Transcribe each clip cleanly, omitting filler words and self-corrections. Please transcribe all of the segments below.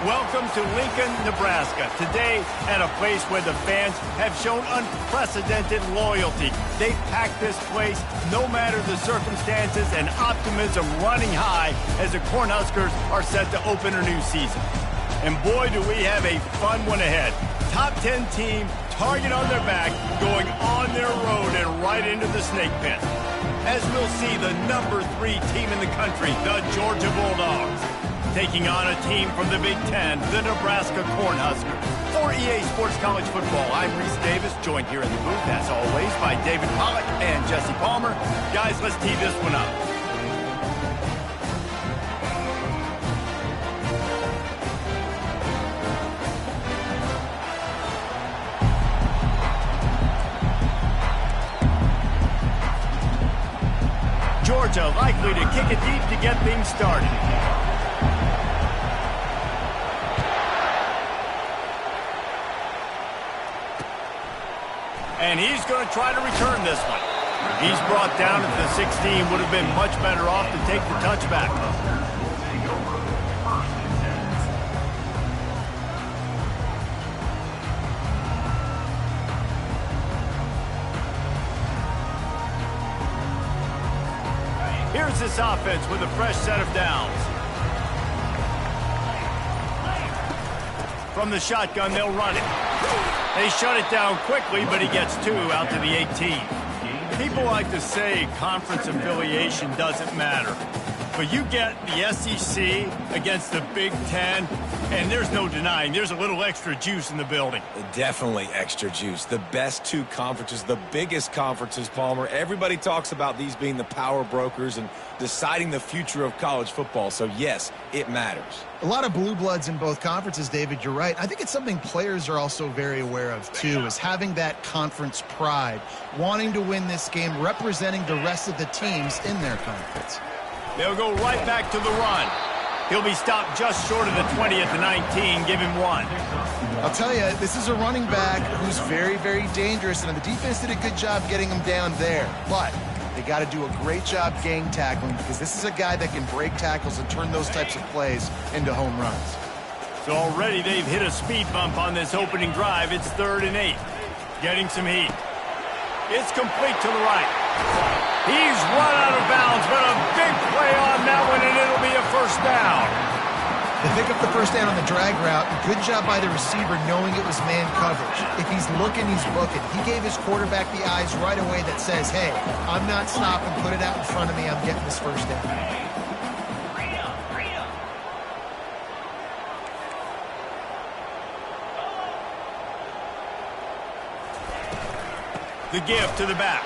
Welcome to Lincoln, Nebraska. Today, at a place where the fans have shown unprecedented loyalty. They've packed this place no matter the circumstances, and optimism running high as the Cornhuskers are set to open a new season. And boy, do we have a fun one ahead. Top 10 team, target on their back, going on their road and right into the snake pit. As we'll see, the number 3 team in the country, the Georgia Bulldogs, taking on a team from the Big Ten, the Nebraska Cornhuskers. For EA Sports College Football, I'm Reese Davis, joined here in the booth, as always, by David Pollack and Jesse Palmer. Guys, let's tee this one up. Georgia likely to kick it deep to get things started. And he's going to try to return this one. He's brought down at the 16. Would have been much better off to take the touchback. Here's this offense with a fresh set of downs. From the shotgun, they'll run it. They shut it down quickly, but he gets 2 out to the 18. People like to say conference affiliation doesn't matter. But you get the SEC against the Big Ten, and there's no denying there's a little extra juice in the building. Definitely extra juice. The best 2 conferences, the biggest conferences, Palmer. Everybody talks about these being the power brokers and deciding the future of college football. So, yes, it matters. A lot of blue bloods in both conferences, David. You're right. I think it's something players are also very aware of, too, is having that conference pride, wanting to win this game, representing the rest of the teams in their conference. They'll go right back to the run. He'll be stopped just short of the 20 at the 19. Give him 1. I'll tell you, this is a running back who's very, very dangerous, and the defense did a good job getting him down there. But they got to do a great job gang tackling, because this is a guy that can break tackles and turn those types of plays into home runs. So already they've hit a speed bump on this opening drive. It's 3rd and 8. Getting some heat. It's complete to the right. He's run out of bounds, but a big play on that one, and it'll be a first down. They pick up the first down on the drag route. Good job by the receiver knowing it was man coverage. If he's looking, he's booking. He gave his quarterback the eyes right away that says, hey, I'm not stopping. Put it out in front of me. I'm getting this first down. The give to the back.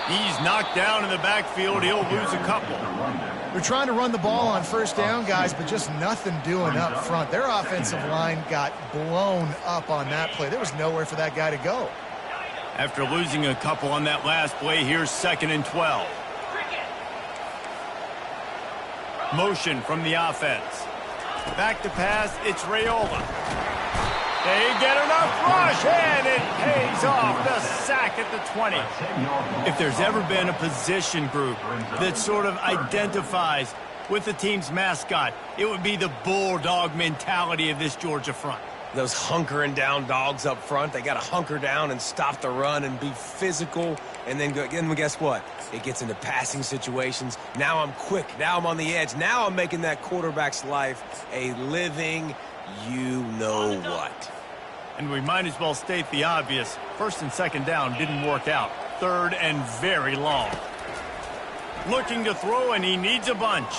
He's knocked down in the backfield. He'll lose a couple. They're trying to run the ball on first down, guys, but just nothing doing up front. Their offensive line got blown up on that play. There was nowhere for that guy to go. After losing a couple on that last play, here's 2nd and 12. Motion from the offense. Back to pass, it's Raiola. They get enough rush, and it pays off. The sack at the 20. If there's ever been a position group that sort of identifies with the team's mascot, it would be the bulldog mentality of this Georgia front. Those hunkering down dogs up front, they got to hunker down and stop the run and be physical. And then guess what? It gets into passing situations. Now I'm quick. Now I'm on the edge. Now I'm making that quarterback's life a living you-know-what. And we might as well state the obvious. 1st and 2nd down didn't work out. 3rd and very long. Looking to throw, and he needs a bunch.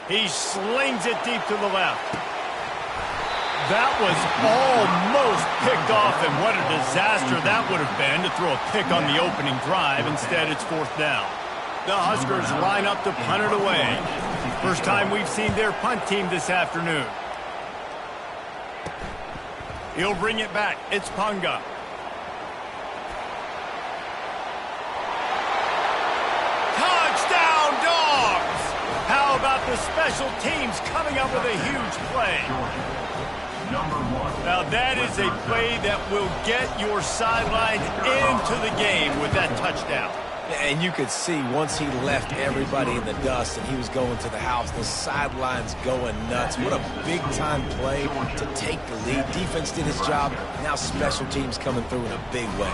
He slings it deep to the left. That was almost picked off, and what a disaster that would have been to throw a pick on the opening drive. Instead, it's 4th down. The Huskers line up to punt it away. First time we've seen their punt team this afternoon. He'll bring it back. It's Punga. Touchdown, Dogs! How about the special teams coming up with a huge play? Now that is a play that will get your sideline into the game with that touchdown. And you could see once he left everybody in the dust and he was going to the house, the sidelines going nuts. What a big-time play to take the lead. Defense did his job. Now special teams coming through in a big way.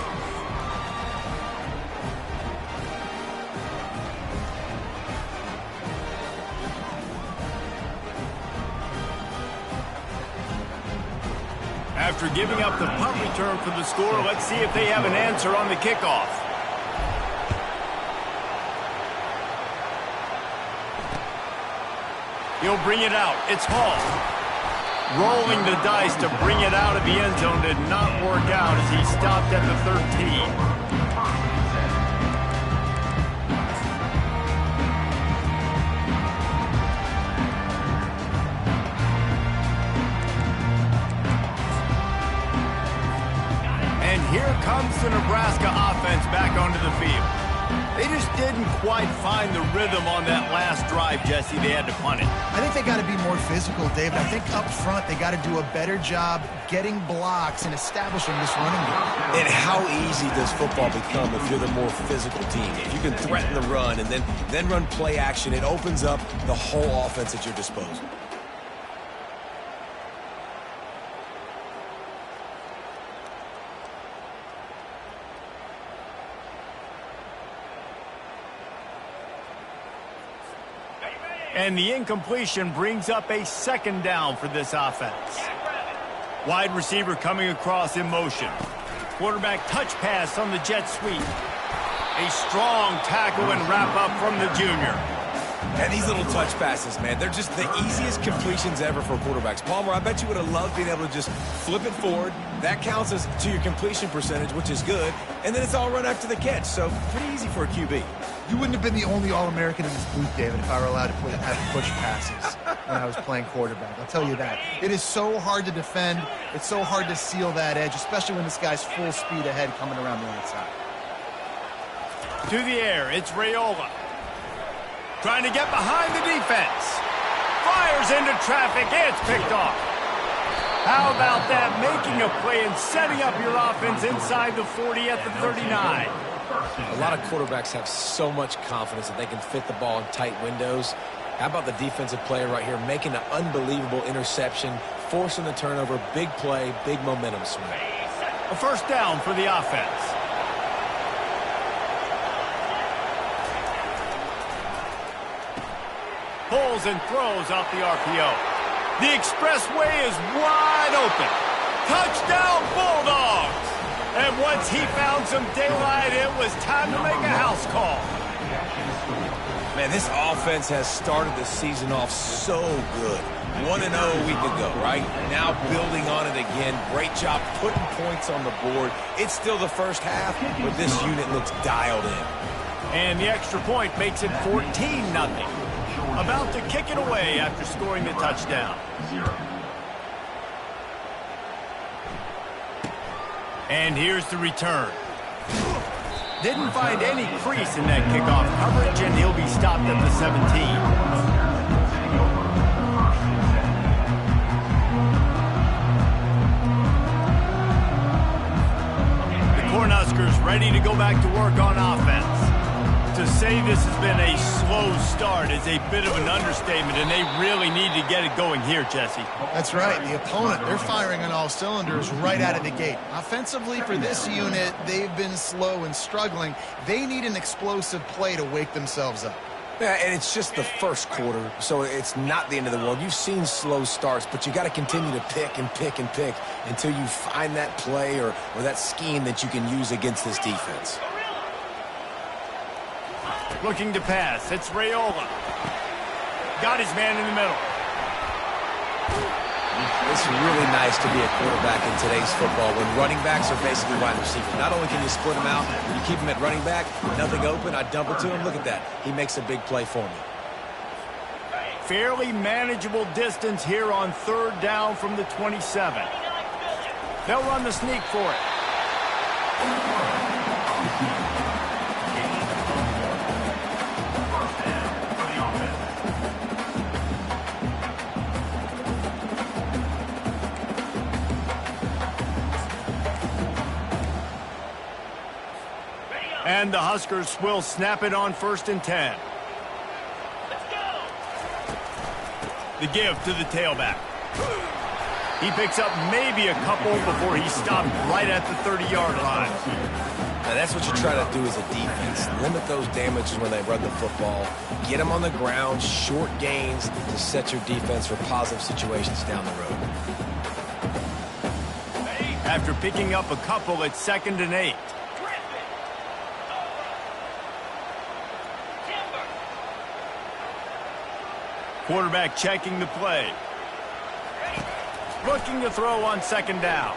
After giving up the punt return for the score, let's see if they have an answer on the kickoff. He'll bring it out. It's Hall. Rolling the dice to bring it out of the end zone did not work out as he stopped at the 13. Here comes the Nebraska offense back onto the field. They just didn't quite find the rhythm on that last drive, Jesse. They had to punt it. I think they got to be more physical, David. I think up front they got to do a better job getting blocks and establishing this running game. And how easy does football become if you're the more physical team? If you can threaten the run and then run play action, it opens up the whole offense at your disposal. And the incompletion brings up a second down for this offense. Wide receiver coming across in motion. Quarterback touch pass on the jet sweep. A strong tackle and wrap up from the junior. And these little touch passes, man, they're just the easiest completions ever for quarterbacks. Palmer, I bet you would have loved being able to just flip it forward. That counts as to your completion percentage, which is good. And then it's all run after the catch, so pretty easy for a QB. You wouldn't have been the only All-American in this booth, David, if I were allowed to have push passes when I was playing quarterback. I'll tell you that. It is so hard to defend. It's so hard to seal that edge, especially when this guy's full speed ahead coming around the outside. To the air, it's Raiola. Trying to get behind the defense. Fires into traffic, and it's picked off. How about that? Making a play and setting up your offense inside the 40 at the 39. A lot of quarterbacks have so much confidence that they can fit the ball in tight windows. How about the defensive player right here making an unbelievable interception, forcing the turnover, big play, big momentum swing. A first down for the offense. Pulls and throws off the RPO. The expressway is wide open. Touchdown, Bulldogs! And once he found some daylight, it was time to make a house call. Man, this offense has started the season off so good. 1-0 a week ago, right? Now building on it again. Great job putting points on the board. It's still the first half, but this unit looks dialed in. And the extra point makes it 14-0. About to kick it away after scoring the touchdown. And here's the return. Didn't find any crease in that kickoff coverage, and he'll be stopped at the 17. The Cornhuskers ready to go back to work on offense. To say this has been a slow start is a bit of an understatement, and they really need to get it going here, Jesse. That's right. The opponent, they're firing on all cylinders right out of the gate. Offensively, for this unit, they've been slow and struggling. They need an explosive play to wake themselves up. Yeah, and it's just the first quarter, so it's not the end of the world. You've seen slow starts, but you got to continue to pick and pick and pick until you find that play or that scheme that you can use against this defense. Looking to pass. It's Raiola. Got his man in the middle. It's really nice to be a quarterback in today's football when running backs are basically wide receivers. Not only can you split them out, you keep them at running back, nothing open, I dump it to him. Look at that. He makes a big play for me. Fairly manageable distance here on third down from the 27. They'll run the sneak for it. And And the Huskers will snap it on 1st and 10. Let's go. The give to the tailback. He picks up maybe a couple before he stopped right at the 30-yard line. Now that's what you try to do as a defense. Limit those damages when they run the football. Get them on the ground, short gains to set your defense for positive situations down the road. After picking up a couple, it's 2nd and 8. Quarterback checking the play. Looking to throw on 2nd down.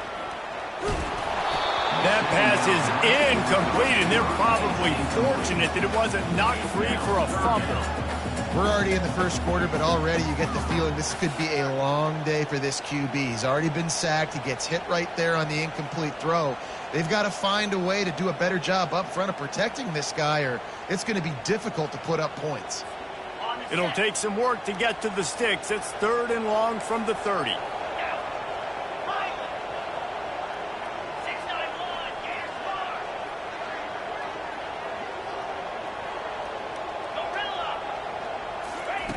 That pass is incomplete, and they're probably fortunate that it wasn't knocked free for a fumble. We're already in the first quarter, but already you get the feeling this could be a long day for this QB. He's already been sacked. He gets hit right there on the incomplete throw. They've got to find a way to do a better job up front of protecting this guy, or it's going to be difficult to put up points. It'll take some work to get to the sticks. It's 3rd and long from the 30.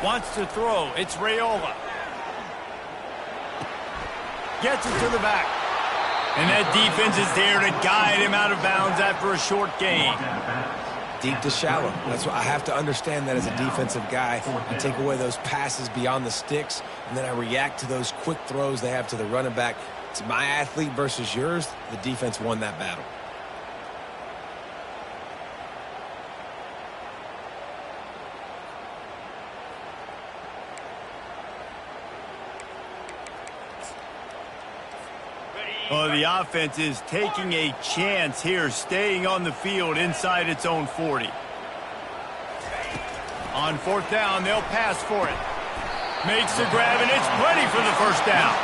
Wants to throw. It's Raiola. Gets it to the back. And that defense is there to guide him out of bounds after a short gain. Deep to shallow. That's what I have to understand that as a defensive guy. I take away those passes beyond the sticks, and then I react to those quick throws they have to the running back. It's my athlete versus yours. The defense won that battle. Well, the offense is taking a chance here, staying on the field inside its own 40. On 4th down, they'll pass for it. Makes the grab, and it's plenty for the 1st down.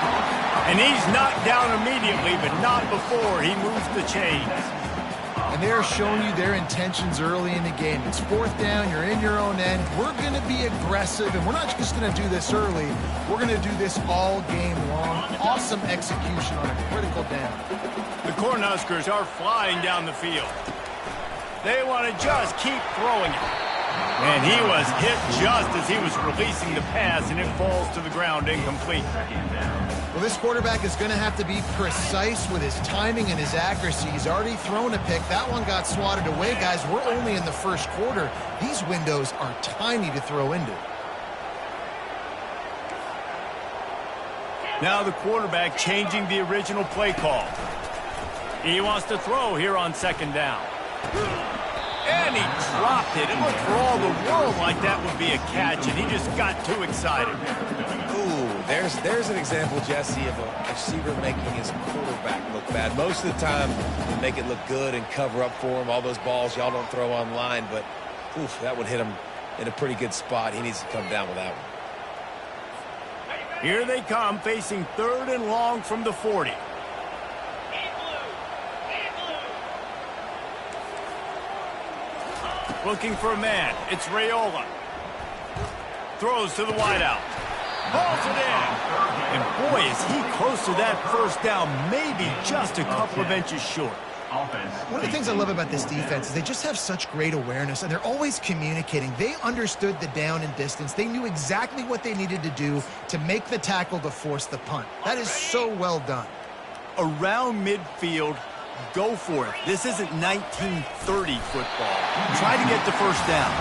And he's knocked down immediately, but not before he moves the chains. And they're showing you their intentions early in the game. It's 4th down, you're in your own end. We're going to be aggressive, and we're not just going to do this early. We're going to do this all game long. Awesome execution on a critical down. The Cornhuskers are flying down the field. They want to just keep throwing it. And he was hit just as he was releasing the pass, and it falls to the ground incomplete. Well, this quarterback is going to have to be precise with his timing and his accuracy. He's already thrown a pick. That one got swatted away. Guys, we're only in the first quarter. These windows are tiny to throw into. Now the quarterback changing the original play call. He wants to throw here on 2nd down. And he dropped it. It looked for all the world like that would be a catch, and he just got too excited. Ooh, there's an example, Jesse, of a receiver making his quarterback look bad. Most of the time, they make it look good and cover up for him. All those balls y'all don't throw online, but oof, that would hit him in a pretty good spot. He needs to come down with that one. Here they come, facing 3rd and long from the 40. Looking for a man. It's Raiola. Throws to the wideout. Hauls it in. And boy, is he close to that 1st down, maybe just a couple of inches short. One of the things I love about this defense is they just have such great awareness, and they're always communicating. They understood the down and distance. They knew exactly what they needed to do to make the tackle to force the punt. That is so well done. Around midfield, go for it. This isn't 1930 football. Try to get the 1st down.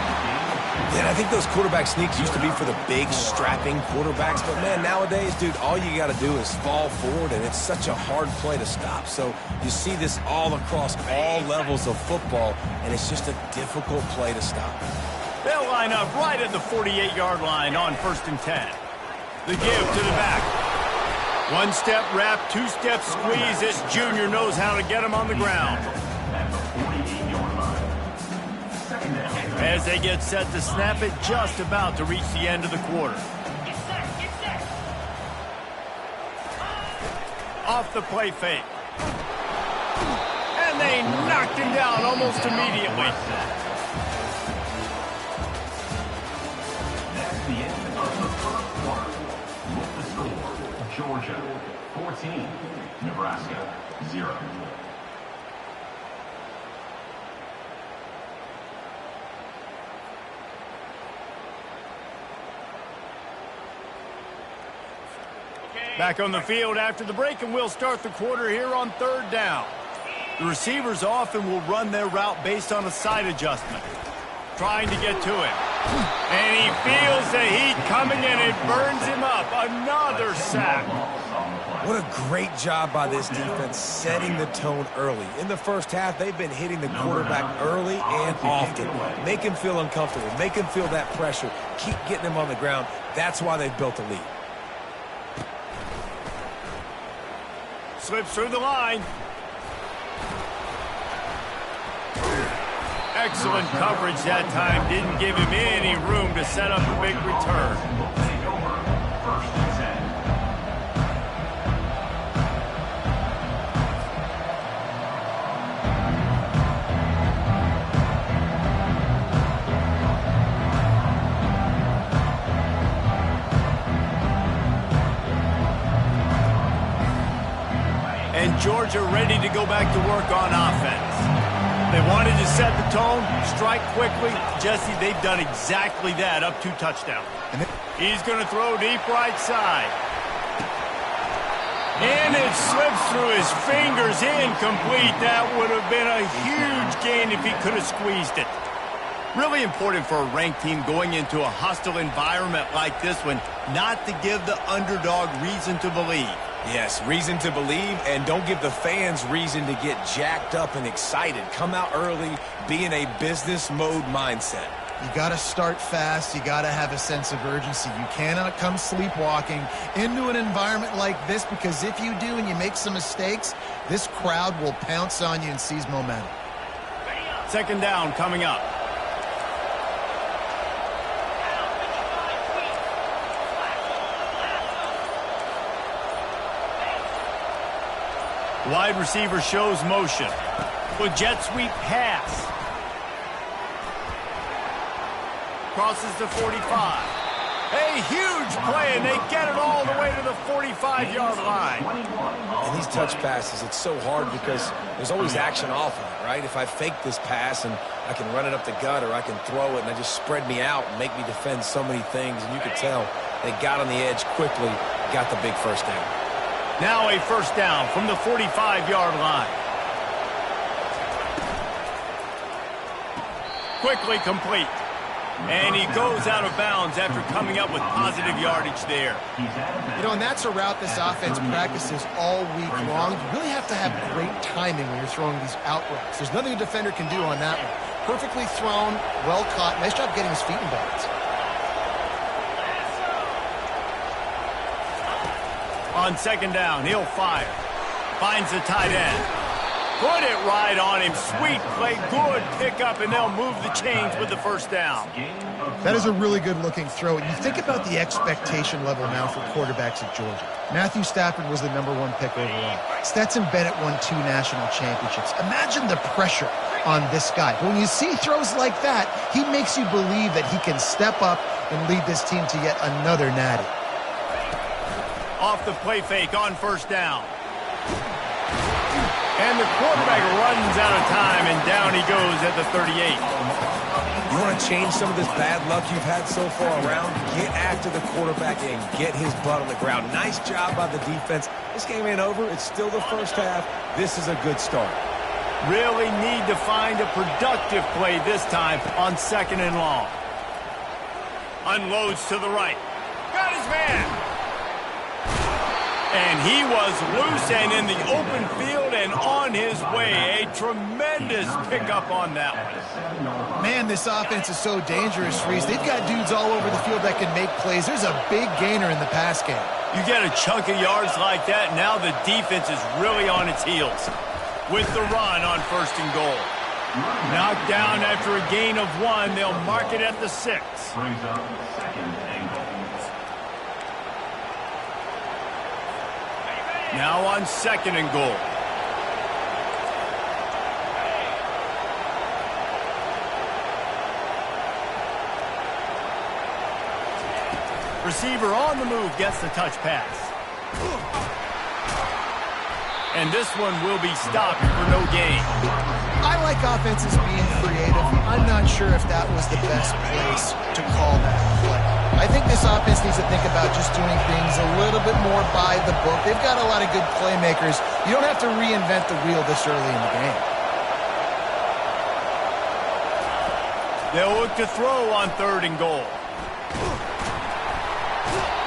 Man, I think those quarterback sneaks used to be for the big, strapping quarterbacks. But, man, nowadays, dude, all you got to do is fall forward, and it's such a hard play to stop. So you see this all across all levels of football, and it's just a difficult play to stop. They'll line up right at the 48-yard line on 1st and 10. The give to the back. 1-step wrap, 2-step squeeze. This junior knows how to get him on the ground. As they get set to snap it, just about to reach the end of the quarter. Off the play fake. And they knocked him down almost immediately. That's the end of the first quarter. With the score, Georgia 14, Nebraska 0. Back on the field after the break, and we'll start the quarter here on 3rd down. The receivers often will run their route based on a side adjustment. Trying to get to him. And he feels the heat coming, and it burns him up. Another sack. What a great job by this defense setting the tone early. In the first half, they've been hitting the quarterback early and often. Make him feel uncomfortable. Make him feel that pressure. Keep getting him on the ground. That's why they've built a lead. Slips through the line. Excellent coverage that time. Didn't give him any room to set up a big return. And Georgia ready to go back to work on offense. They wanted to set the tone, strike quickly. Jesse, they've done exactly that, up 2 touchdowns. He's going to throw deep right side. And it slips through his fingers, incomplete. That would have been a huge gain if he could have squeezed it. Really important for a ranked team going into a hostile environment like this one, not to give the underdog reason to believe. Yes, reason to believe, and don't give the fans reason to get jacked up and excited. Come out early, be in a business mode mindset. You got to start fast. You got to have a sense of urgency. You cannot come sleepwalking into an environment like this, because if you do and you make some mistakes, this crowd will pounce on you and seize momentum. 2nd down coming up. Wide receiver shows motion. With jet sweep pass. Crosses the 45. A huge play, and they get it all the way to the 45-yard line. And these touch passes, it's so hard because there's always action off of it, right? If I fake this pass and I can run it up the gut, or I can throw it and I just spread me out and make me defend so many things, and you could tell they got on the edge quickly, got the big 1st down. Now a 1st down from the 45-yard line. Quickly complete. And he goes out of bounds after coming up with positive yardage there. You know, and that's a route this offense practices all week long. You really have to have great timing when you're throwing these out routes. There's nothing a defender can do on that one. Perfectly thrown, well caught. Nice job getting his feet in bounds. On 2nd down, he'll fire. Finds the tight end. Put it right on him. Sweet play, good pickup, and they'll move the chains with the 1st down. That is a really good-looking throw. And you think about the expectation level now for quarterbacks at Georgia. Matthew Stafford was the #1 pick overall. Stetson Bennett won 2 national championships. Imagine the pressure on this guy. But when you see throws like that, he makes you believe that he can step up and lead this team to yet another natty. Off the play fake on 1st down. And the quarterback runs out of time, and down he goes at the 38. You want to change some of this bad luck you've had so far around? Get after the quarterback and get his butt on the ground. Nice job by the defense. This game ain't over. It's still the 1st half. This is a good start. Really need to find a productive play this time on 2nd and long. Unloads to the right. Got his man. And he was loose and in the open field and on his way. A tremendous pickup on that one. Man, this offense is so dangerous, Reese. They've got dudes all over the field that can make plays. There's a big gainer in the pass game. You get a chunk of yards like that, now the defense is really on its heels. With the run on 1st and goal. Knocked down after a gain of 1. They'll mark it at the 6. Brings up 2nd and goal. Now on 2nd and goal. Receiver on the move gets the touch pass. And this one will be stopped for no gain. I like offenses being creative. I'm not sure if that was the best place to call that play. I think this offense needs to think about just doing things a little bit more by the book. They've got a lot of good playmakers. You don't have to reinvent the wheel this early in the game. They'll look to throw on 3rd and goal.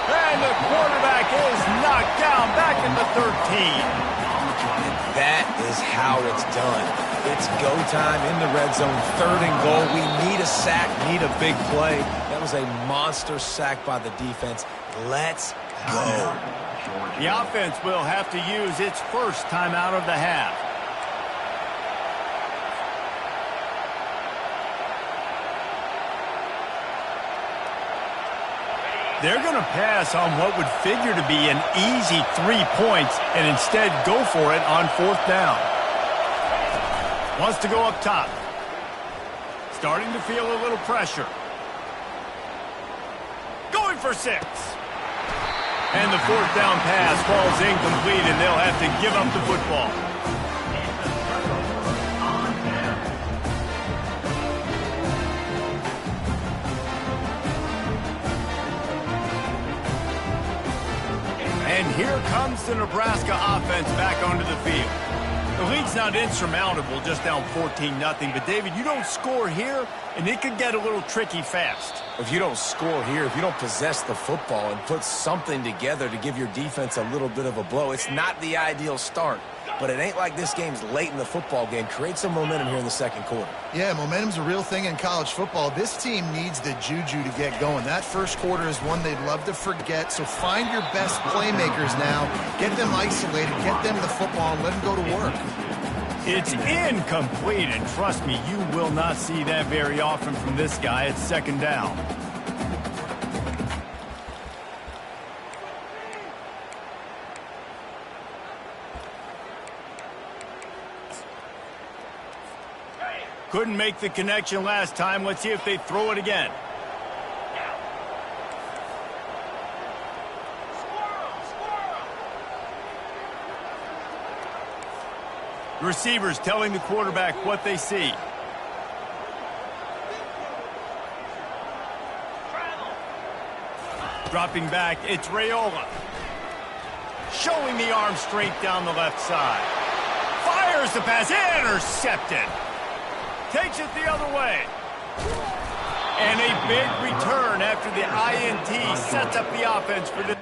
And the quarterback is knocked down back at the 13. And that is how it's done. It's go time in the red zone, 3rd and goal. We need a sack, need a big play. That was a monster sack by the defense. Let's go. The offense will have to use its first timeout of the half. They're going to pass on what would figure to be an easy 3 points and instead go for it on 4th down. Wants to go up top. Starting to feel a little pressure. Going for 6. And the 4th down pass falls incomplete, and they'll have to give up the football. And here comes the Nebraska offense back onto the field. The lead's not insurmountable, just down 14-0. But, David, you don't score here, and it could get a little tricky fast. If you don't score here, if you don't possess the football and put something together to give your defense a little bit of a blow, it's not the ideal start. But it ain't like this game's late in the football game. Create some momentum here in the 2nd quarter. Yeah, momentum's a real thing in college football. This team needs the juju to get going. That 1st quarter is one they'd love to forget. So find your best playmakers now. Get them isolated. Get them the football and let them go to work. It's incomplete, and trust me, you will not see that very often from this guy. It's 2nd down. Couldn't make the connection last time. Let's see if they throw it again. The receivers telling the quarterback what they see. Dropping back, it's Raiola. Showing the arm strength down the left side. Fires the pass, intercepted. Takes it the other way. And a big return after the INT sets up the offense for the...